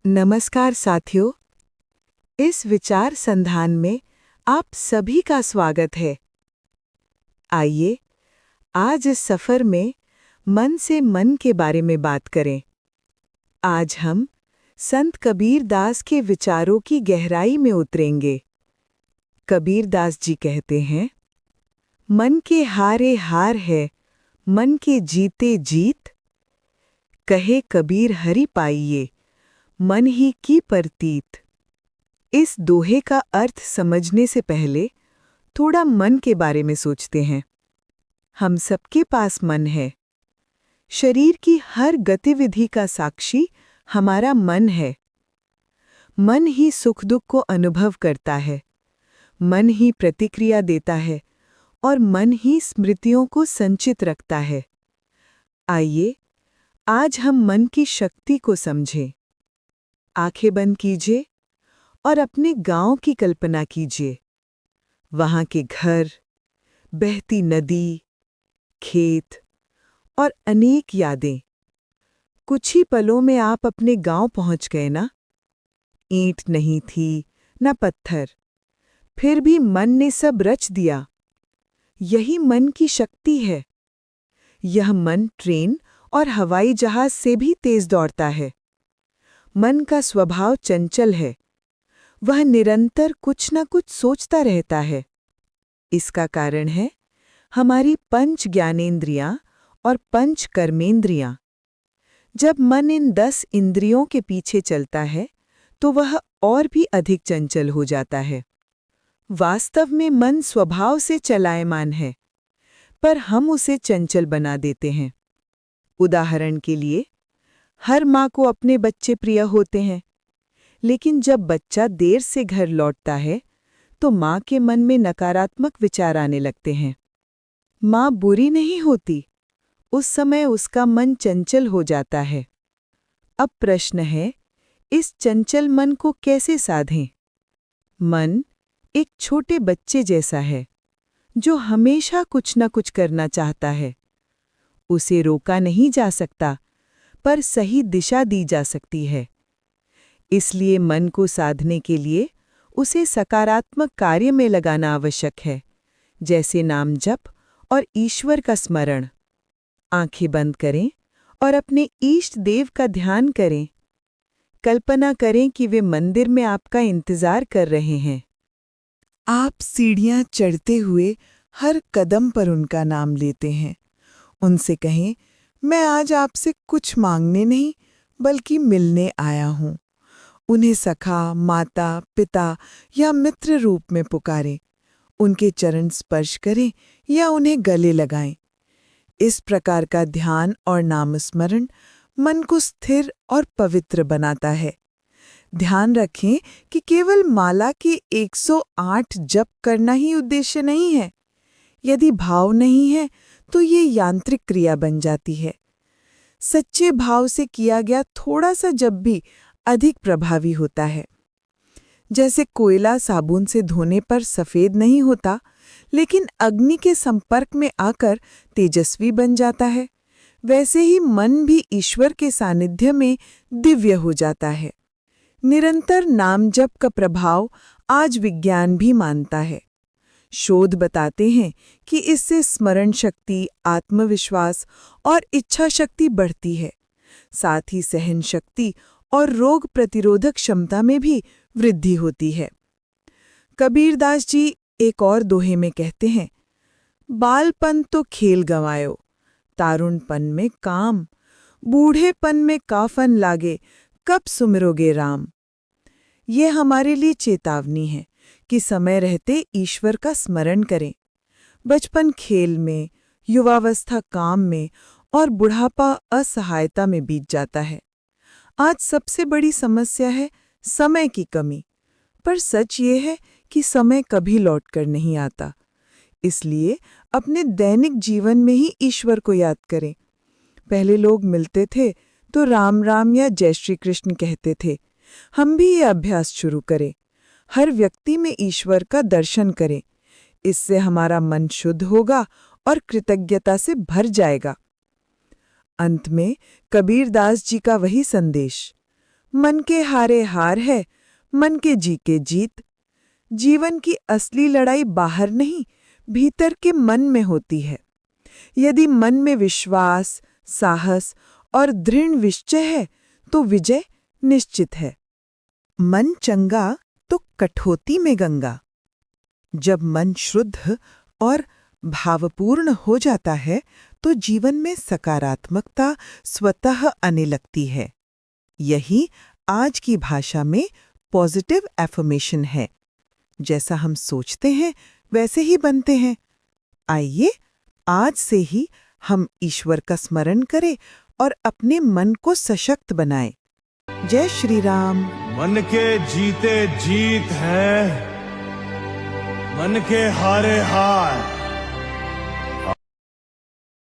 नमस्कार साथियों, इस विचार संधान में आप सभी का स्वागत है। आइए आज इस सफर में मन से मन के बारे में बात करें। आज हम संत कबीर दास के विचारों की गहराई में उतरेंगे। कबीर दास जी कहते हैं, मन के हारे हार है, मन के जीते जीत। कहे कबीर हरि पाइये, मन ही की परतीत। इस दोहे का अर्थ समझने से पहले थोड़ा मन के बारे में सोचते हैं। हम सबके पास मन है। शरीर की हर गतिविधि का साक्षी हमारा मन है। मन ही सुख दुख को अनुभव करता है, मन ही प्रतिक्रिया देता है और मन ही स्मृतियों को संचित रखता है। आइए आज हम मन की शक्ति को समझें। आंखें बंद कीजिए और अपने गांव की कल्पना कीजिए। वहां के घर, बहती नदी, खेत और अनेक यादें। कुछ ही पलों में आप अपने गांव पहुंच गए ना? ईंट नहीं थी, न पत्थर, फिर भी मन ने सब रच दिया। यही मन की शक्ति है। यह मन ट्रेन और हवाई जहाज से भी तेज दौड़ता है। मन का स्वभाव चंचल है। वह निरंतर कुछ न कुछ सोचता रहता है। इसका कारण है हमारी पंच ज्ञानेंद्रियां और पंच कर्मेंद्रियां। जब मन इन 10 इंद्रियों के पीछे चलता है तो वह और भी अधिक चंचल हो जाता है। वास्तव में मन स्वभाव से चलायमान है, पर हम उसे चंचल बना देते हैं। उदाहरण के लिए, हर माँ को अपने बच्चे प्रिय होते हैं, लेकिन जब बच्चा देर से घर लौटता है तो माँ के मन में नकारात्मक विचार आने लगते हैं। माँ बुरी नहीं होती, उस समय उसका मन चंचल हो जाता है। अब प्रश्न है, इस चंचल मन को कैसे साधें? मन एक छोटे बच्चे जैसा है, जो हमेशा कुछ न कुछ करना चाहता है। उसे रोका नहीं जा सकता, पर सही दिशा दी जा सकती है। इसलिए मन को साधने के लिए उसे सकारात्मक कार्य में लगाना आवश्यक है, जैसे नाम जप और ईश्वर का स्मरण। आंखें बंद करें और अपने इष्ट देव का ध्यान करें। कल्पना करें कि वे मंदिर में आपका इंतजार कर रहे हैं। आप सीढ़ियां चढ़ते हुए हर कदम पर उनका नाम लेते हैं। उनसे कहें, मैं आज आपसे कुछ मांगने नहीं, बल्कि मिलने आया हूं। उन्हें सखा, माता, पिता या मित्र रूप में पुकारें। उनके चरण स्पर्श करें या उन्हें गले लगाएं। इस प्रकार का ध्यान और नामस्मरण मन को स्थिर और पवित्र बनाता है। ध्यान रखें कि केवल माला के 108 जप करना ही उद्देश्य नहीं है। यदि भाव नहीं है तो ये यांत्रिक क्रिया बन जाती है। सच्चे भाव से किया गया थोड़ा सा जप भी अधिक प्रभावी होता है। जैसे कोयला साबुन से धोने पर सफेद नहीं होता, लेकिन अग्नि के संपर्क में आकर तेजस्वी बन जाता है, वैसे ही मन भी ईश्वर के सानिध्य में दिव्य हो जाता है। निरंतर नाम जप का प्रभाव आज विज्ञान भी मानता है। शोध बताते हैं कि इससे स्मरण शक्ति, आत्मविश्वास और इच्छा शक्ति बढ़ती है। साथ ही सहन शक्ति और रोग प्रतिरोधक क्षमता में भी वृद्धि होती है। कबीरदास जी एक और दोहे में कहते हैं, बालपन तो खेल गंवायो, तारुणपन में काम, बूढ़ेपन में काफन लागे, कब सुमिरोगे राम। ये हमारे लिए चेतावनी है कि समय रहते ईश्वर का स्मरण करें। बचपन खेल में, युवावस्था काम में और बुढ़ापा असहायता में बीत जाता है। आज सबसे बड़ी समस्या है समय की कमी, पर सच ये है कि समय कभी लौटकर नहीं आता। इसलिए अपने दैनिक जीवन में ही ईश्वर को याद करें। पहले लोग मिलते थे तो राम राम या जय श्री कृष्ण कहते थे। हम भी ये अभ्यास शुरू करें। हर व्यक्ति में ईश्वर का दर्शन करें। इससे हमारा मन शुद्ध होगा और कृतज्ञता से भर जाएगा। अंत में कबीरदास जी का वही संदेश, मन के हारे हार है, मन के जी के जीत। जीवन की असली लड़ाई बाहर नहीं, भीतर के मन में होती है। यदि मन में विश्वास, साहस और दृढ़ निश्चय है तो विजय निश्चित है। मन चंगा तो कठौती में गंगा। जब मन शुद्ध और भावपूर्ण हो जाता है तो जीवन में सकारात्मकता स्वतः आने लगती है। यही आज की भाषा में पॉजिटिव एफर्मेशन है। जैसा हम सोचते हैं वैसे ही बनते हैं। आइए आज से ही हम ईश्वर का स्मरण करें और अपने मन को सशक्त बनाएं। जय श्री राम। मन के जीते जीत है, मन के हारे हार।